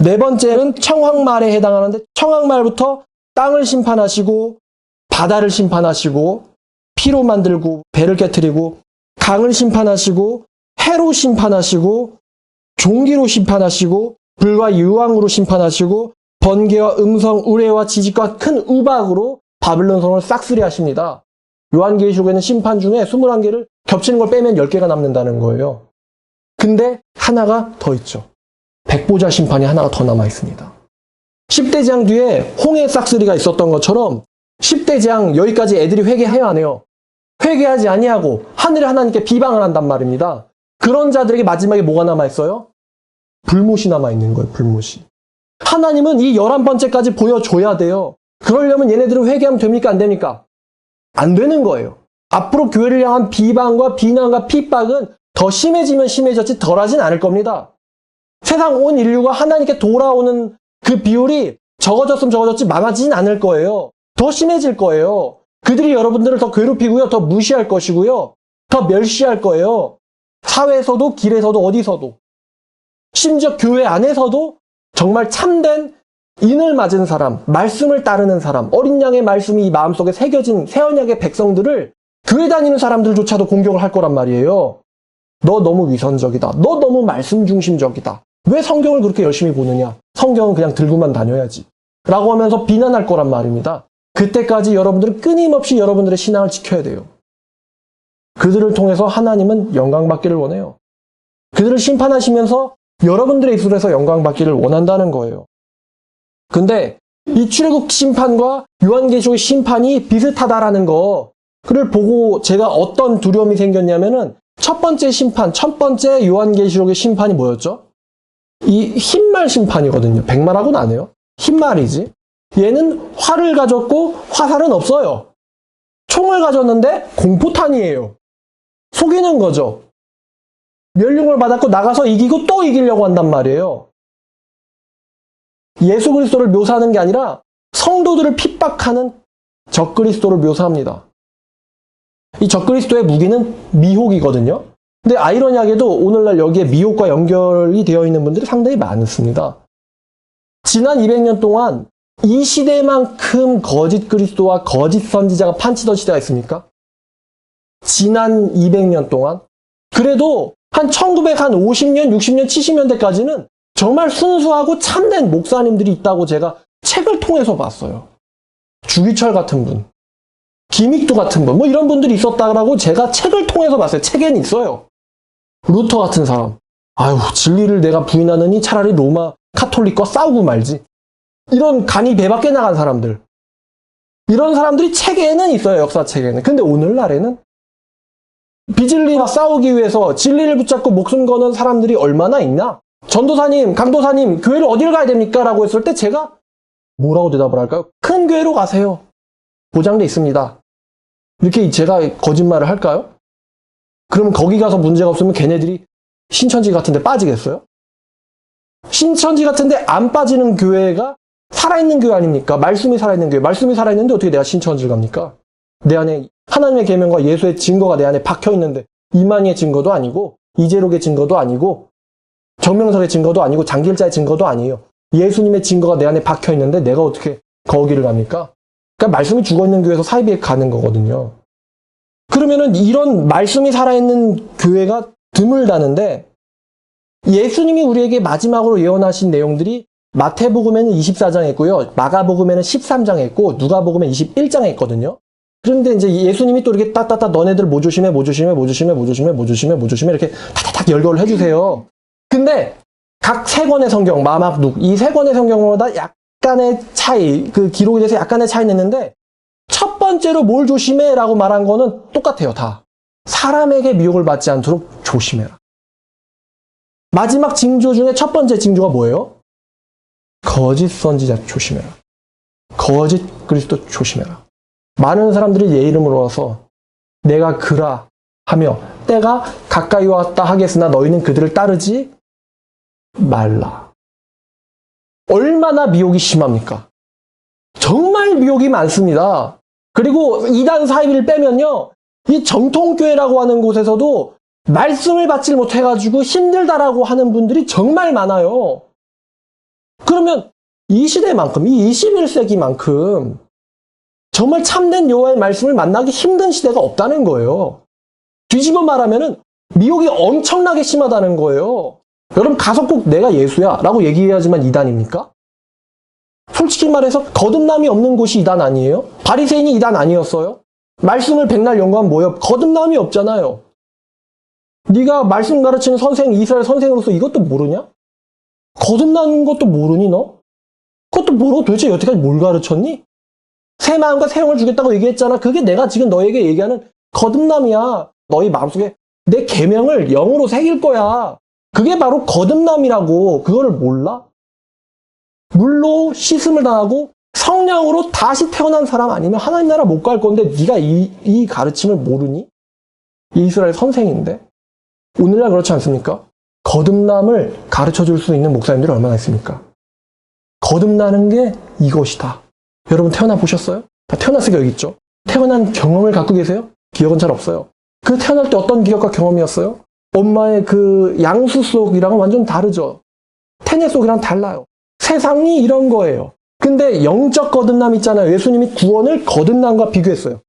네 번째는 청황말에 해당하는데 청황말부터 땅을 심판하시고 바다를 심판하시고 피로 만들고 배를 깨트리고 강을 심판하시고 해로 심판하시고 종기로 심판하시고 불과 유황으로 심판하시고 번개와 음성, 우레와 지직과 큰 우박으로 바빌론 성을 싹쓸이 하십니다. 요한계시록에는 심판 중에 21개를 겹치는 걸 빼면 10개가 남는다는 거예요. 근데 하나가 더 있죠. 백보자 심판이 하나가 더 남아 있습니다. 10대 재앙 뒤에 홍해 싹쓸이가 있었던 것처럼 10대 재앙 여기까지 애들이 회개해야 하네요. 회개하지 아니하고 하늘의 하나님께 비방을 한단 말입니다. 그런 자들에게 마지막에 뭐가 남아 있어요? 불못이 남아 있는 거예요. 불못이. 하나님은 이 11번째까지 보여줘야 돼요. 그러려면 얘네들은 회개하면 됩니까? 안 됩니까? 안 되는 거예요. 앞으로 교회를 향한 비방과 비난과 핍박은 더 심해지면 심해졌지 덜하진 않을 겁니다. 세상 온 인류가 하나님께 돌아오는 그 비율이 적어졌으면 적어졌지 많아지진 않을 거예요. 더 심해질 거예요. 그들이 여러분들을 더 괴롭히고요. 더 무시할 것이고요. 더 멸시할 거예요. 사회에서도 길에서도 어디서도. 심지어 교회 안에서도 정말 참된 인을 맞은 사람, 말씀을 따르는 사람, 어린 양의 말씀이 이 마음속에 새겨진 새 언약의 백성들을 교회 다니는 사람들조차도 공격을 할 거란 말이에요. 너 너무 위선적이다. 너 너무 말씀 중심적이다. 왜 성경을 그렇게 열심히 보느냐? 성경은 그냥 들고만 다녀야지. 라고 하면서 비난할 거란 말입니다. 그때까지 여러분들은 끊임없이 여러분들의 신앙을 지켜야 돼요. 그들을 통해서 하나님은 영광받기를 원해요. 그들을 심판하시면서 여러분들의 입술에서 영광받기를 원한다는 거예요. 근데 이 출애굽 심판과 요한계시록의 심판이 비슷하다라는 거를 보고 제가 어떤 두려움이 생겼냐면은 첫 번째 심판, 첫 번째 요한계시록의 심판이 뭐였죠? 이 흰말 심판이거든요. 백말하고는 안 해요. 흰말이지. 얘는 활을 가졌고 화살은 없어요. 총을 가졌는데 공포탄이에요. 속이는 거죠. 멸륭을 받았고 나가서 이기고 또 이기려고 한단 말이에요. 예수 그리스도를 묘사하는 게 아니라 성도들을 핍박하는 적그리스도를 묘사합니다. 이 적그리스도의 무기는 미혹이거든요. 근데 아이러니하게도 오늘날 여기에 미혹과 연결이 되어 있는 분들이 상당히 많습니다. 지난 200년 동안 이 시대만큼 거짓 그리스도와 거짓 선지자가 판치던 시대가 있습니까? 지난 200년 동안? 그래도 한 1950년, 60년, 70년대까지는 정말 순수하고 참된 목사님들이 있다고 제가 책을 통해서 봤어요. 주기철 같은 분, 김익두 같은 분, 뭐 이런 분들이 있었다라고 제가 책을 통해서 봤어요. 책에는 있어요. 루터 같은 사람. 아유, 진리를 내가 부인하느니 차라리 로마 카톨릭과 싸우고 말지. 이런 간이 배 밖에 나간 사람들. 이런 사람들이 책에는 있어요, 역사책에는. 근데 오늘날에는 비진리와 싸우기 위해서 진리를 붙잡고 목숨 거는 사람들이 얼마나 있나? 전도사님, 강도사님, 교회를 어디를 가야 됩니까? 라고 했을 때 제가 뭐라고 대답을 할까요? 큰 교회로 가세요. 보장돼 있습니다. 이렇게 제가 거짓말을 할까요? 그러면 거기 가서 문제가 없으면 걔네들이 신천지 같은 데 빠지겠어요? 신천지 같은 데 안 빠지는 교회가 살아있는 교회 아닙니까? 말씀이 살아있는 교회. 말씀이 살아있는데 어떻게 내가 신천지를 갑니까? 내 안에 하나님의 계명과 예수의 증거가 내 안에 박혀있는데 이만희의 증거도 아니고 이재록의 증거도 아니고 정명석의 증거도 아니고 장길자의 증거도 아니에요. 예수님의 증거가 내 안에 박혀있는데 내가 어떻게 거기를 갑니까? 그러니까 말씀이 죽어있는 교회에서 사이비에 가는 거거든요. 그러면은 이런 말씀이 살아있는 교회가 드물다는데 예수님이 우리에게 마지막으로 예언하신 내용들이 마태복음에는 24장에 있고요. 마가복음에는 13장에 있고 누가복음에는 21장에 있거든요. 그런데 이제 예수님이 또 이렇게 따따따 너네들 뭐 조심해 이렇게 타타탁 열거를 해주세요. 근데 각 세 권의 성경, 마막, 룩, 이 세 권의 성경마다 약간의 차이, 그 기록에 대해서 약간의 차이는 있는데 첫 번째로 뭘 조심해 라고 말한 거는 똑같아요, 다. 사람에게 미혹을 받지 않도록 조심해라. 마지막 징조 중에 첫 번째 징조가 뭐예요? 거짓 선지자 조심해라. 거짓 그리스도 조심해라. 많은 사람들이 내 이름으로 와서 내가 그라 하며 때가 가까이 왔다 하겠으나 너희는 그들을 따르지 말라. 얼마나 미혹이 심합니까? 정말 미혹이 많습니다. 그리고 이단 사이비를 빼면요. 이 정통교회라고 하는 곳에서도 말씀을 받지 못해가지고 힘들다라고 하는 분들이 정말 많아요. 그러면 이 시대만큼, 이 21세기만큼 정말 참된 여호와의 말씀을 만나기 힘든 시대가 없다는 거예요. 뒤집어 말하면은 미혹이 엄청나게 심하다는 거예요. 여러분 가서 꼭 내가 예수야 라고 얘기해야지만 이단입니까? 솔직히 말해서 거듭남이 없는 곳이 이단 아니에요? 바리새인이 이단 아니었어요? 말씀을 백날 연구하면 뭐예요? 거듭남이 없잖아요. 네가 말씀 가르치는 선생, 이스라엘 선생으로서 이것도 모르냐? 거듭나는 것도 모르니 너? 그것도 모르고 도대체 여태까지 뭘 가르쳤니? 새 마음과 새 영을 주겠다고 얘기했잖아. 그게 내가 지금 너에게 얘기하는 거듭남이야. 너희 마음속에 내 계명을 영으로 새길 거야. 그게 바로 거듭남이라고. 그거를 몰라? 물로 씻음을 당하고 성령으로 다시 태어난 사람 아니면 하나님 나라 못 갈 건데 네가 이 가르침을 모르니? 이스라엘 선생인데? 오늘날 그렇지 않습니까? 거듭남을 가르쳐줄 수 있는 목사님들이 얼마나 있습니까? 거듭나는 게 이것이다. 여러분 태어나 보셨어요? 다 태어났으니까 여기 있죠. 태어난 경험을 갖고 계세요? 기억은 잘 없어요. 그 태어날 때 어떤 기억과 경험이었어요? 엄마의 그 양수 속이랑은 완전 다르죠. 태내 속이랑 달라요. 세상이 이런 거예요. 근데 영적 거듭남 있잖아요. 예수님이 구원을 거듭남과 비교했어요.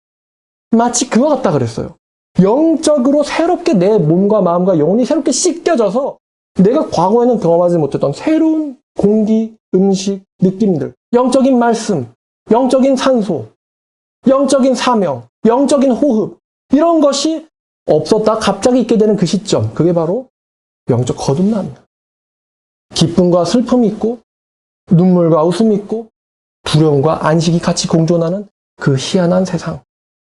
마치 그와 같다 그랬어요. 영적으로 새롭게 내 몸과 마음과 영혼이 새롭게 씻겨져서 내가 과거에는 경험하지 못했던 새로운 공기, 음식, 느낌들, 영적인 말씀, 영적인 산소, 영적인 사명, 영적인 호흡 이런 것이 없었다 갑자기 있게 되는 그 시점, 그게 바로 영적 거듭남이야. 기쁨과 슬픔이 있고 눈물과 웃음이 있고 두려움과 안식이 같이 공존하는 그 희한한 세상.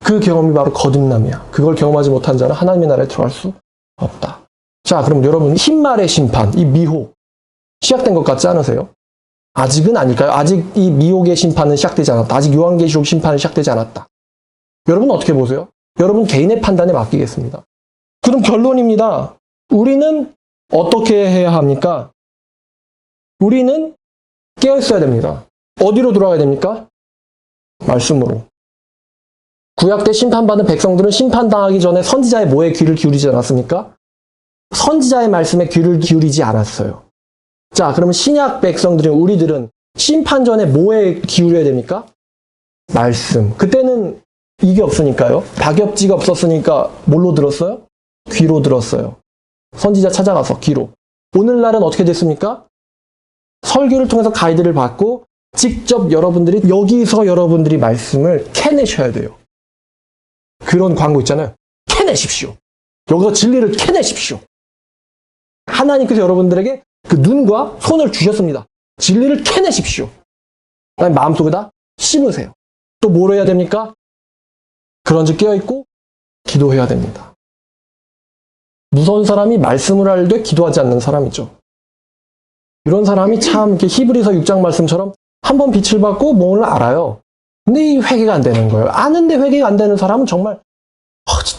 그 경험이 바로 거듭남이야. 그걸 경험하지 못한 자는 하나님의 나라에 들어갈 수 없다. 자, 그럼 여러분 흰말의 심판, 이 미혹 시작된 것 같지 않으세요? 아직은 아닐까요? 아직 이 미혹의 심판은 시작되지 않았다. 아직 요한계시록 심판은 시작되지 않았다. 여러분 어떻게 보세요? 여러분 개인의 판단에 맡기겠습니다. 그럼 결론입니다. 우리는 어떻게 해야 합니까? 우리는 깨어 있어야 됩니다. 어디로 돌아가야 됩니까? 말씀으로. 구약 때 심판받은 백성들은 심판당하기 전에 선지자의 뭐에 귀를 기울이지 않았습니까? 선지자의 말씀에 귀를 기울이지 않았어요. 자, 그러면 신약 백성들인 우리들은 심판 전에 뭐에 기울여야 됩니까? 말씀. 그때는 이게 없으니까요. 박엽지가 없었으니까 뭘로 들었어요? 귀로 들었어요. 선지자 찾아가서 귀로. 오늘날은 어떻게 됐습니까? 설교를 통해서 가이드를 받고 직접 여러분들이 여기서 여러분들이 말씀을 캐내셔야 돼요. 그런 광고 있잖아요. 캐내십시오. 여기서 진리를 캐내십시오. 하나님께서 여러분들에게 그 눈과 손을 주셨습니다. 진리를 캐내십시오. 그다음에 마음속에다 심으세요. 또 뭘 해야 됩니까? 그런즉 깨어있고 기도해야 됩니다. 무서운 사람이 말씀을 알되 기도하지 않는 사람이죠. 이런 사람이 참 이렇게 히브리서 6장 말씀처럼 한번 빛을 받고 뭘 알아요. 근데 이 회개가 안 되는 거예요. 아는데 회개가 안 되는 사람은 정말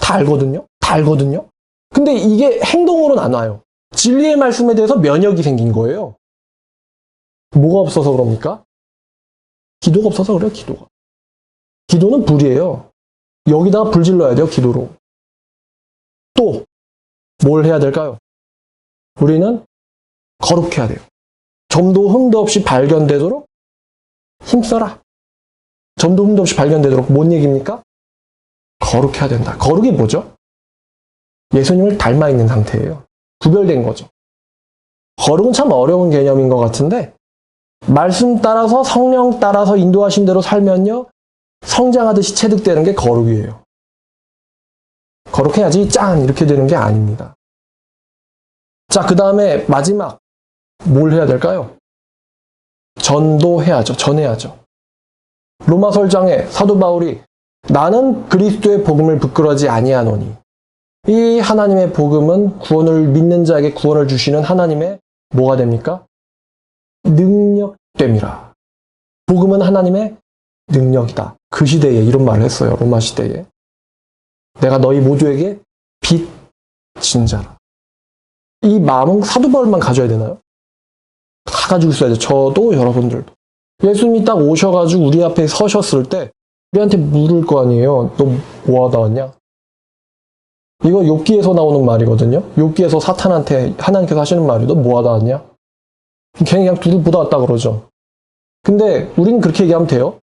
다 알거든요. 다 알거든요. 근데 이게 행동으로는 안 와요. 진리의 말씀에 대해서 면역이 생긴 거예요. 뭐가 없어서 그럽니까? 기도가 없어서 그래요, 기도가. 기도는 불이에요. 여기다가 불 질러야 돼요, 기도로. 또 뭘 해야 될까요? 우리는 거룩해야 돼요. 점도 흠도 없이 발견되도록 힘써라. 점도 흠도 없이 발견되도록 뭔 얘기입니까? 거룩해야 된다. 거룩이 뭐죠? 예수님을 닮아 있는 상태예요. 구별된 거죠. 거룩은 참 어려운 개념인 것 같은데 말씀 따라서 성령 따라서 인도하신 대로 살면요. 성장하듯이 체득되는 게 거룩이에요. 거룩해야지 짠 이렇게 되는 게 아닙니다. 자, 그 다음에 마지막 뭘 해야 될까요? 전도해야죠. 전해야죠. 로마서 1장에 사도 바울이 나는 그리스도의 복음을 부끄러워하지 아니하노니 이 하나님의 복음은 구원을 믿는 자에게 구원을 주시는 하나님의 뭐가 됩니까? 능력됨이라. 복음은 하나님의 능력이다. 그 시대에 이런 말을 했어요. 로마 시대에. 내가 너희 모두에게 빚진 자라. 이 마음은 사도 바울만 가져야 되나요? 다 가지고 있어야죠. 저도 여러분들도. 예수님이 딱 오셔가지고 우리 앞에 서셨을 때 우리한테 물을 거 아니에요. 너 뭐 하다 왔냐? 이거 욥기에서 나오는 말이거든요. 욥기에서 사탄한테 하나님께서 하시는 말이 너 뭐 하다 왔냐? 걔는 그냥 둘을 보다 왔다 그러죠. 근데 우리는 그렇게 얘기하면 돼요.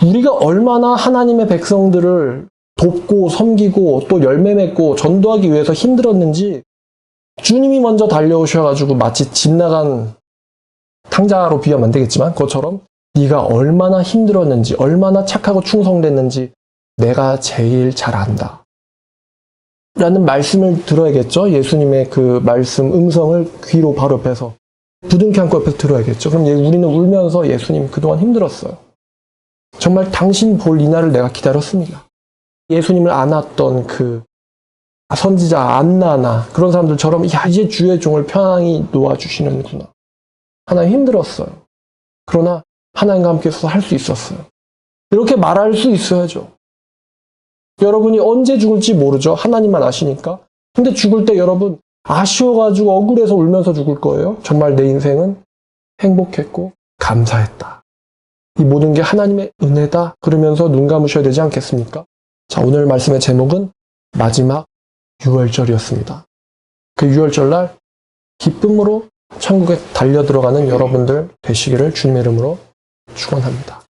우리가 얼마나 하나님의 백성들을 돕고 섬기고 또 열매 맺고 전도하기 위해서 힘들었는지 주님이 먼저 달려오셔가지고 마치 집 나간 탕자로 비하면 안 되겠지만 그것처럼 네가 얼마나 힘들었는지 얼마나 착하고 충성됐는지 내가 제일 잘 안다. 라는 말씀을 들어야겠죠. 예수님의 그 말씀 음성을 귀로 바로 옆에서 부둥켜 안고 옆에서 들어야겠죠. 그럼 우리는 울면서 예수님 그동안 힘들었어요. 정말 당신 볼 이날을 내가 기다렸습니다. 예수님을 안았던 그 선지자 안나나 그런 사람들처럼 야 이제 주의 종을 편안히 놓아주시는구나. 하나님 힘들었어요. 그러나 하나님과 함께 있어서 할 수 있었어요. 이렇게 말할 수 있어야죠. 여러분이 언제 죽을지 모르죠. 하나님만 아시니까. 근데 죽을 때 여러분 아쉬워가지고 억울해서 울면서 죽을 거예요. 정말 내 인생은 행복했고 감사했다. 이 모든 게 하나님의 은혜다. 그러면서 눈 감으셔야 되지 않겠습니까? 자, 오늘 말씀의 제목은 마지막 유월절이었습니다. 그 유월절날 기쁨으로 천국에 달려들어가는 여러분들 되시기를 주님의 이름으로 축원합니다.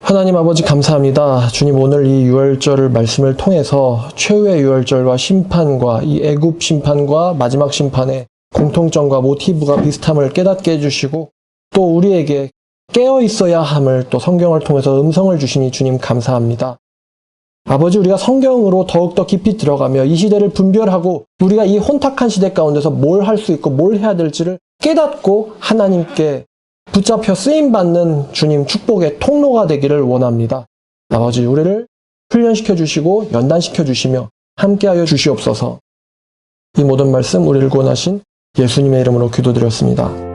하나님 아버지 감사합니다. 주님 오늘 이 유월절 말씀을 통해서 최후의 유월절과 심판과 이 애굽 심판과 마지막 심판의 공통점과 모티브가 비슷함을 깨닫게 해주시고 또 우리에게 깨어 있어야 함을 또 성경을 통해서 음성을 주시니 주님 감사합니다. 아버지 우리가 성경으로 더욱더 깊이 들어가며 이 시대를 분별하고 우리가 이 혼탁한 시대 가운데서 뭘 할 수 있고 뭘 해야 될지를 깨닫고 하나님께 붙잡혀 쓰임받는 주님 축복의 통로가 되기를 원합니다. 아버지 우리를 훈련시켜 주시고 연단시켜 주시며 함께하여 주시옵소서. 이 모든 말씀 우리를 구원하신 예수님의 이름으로 기도드렸습니다.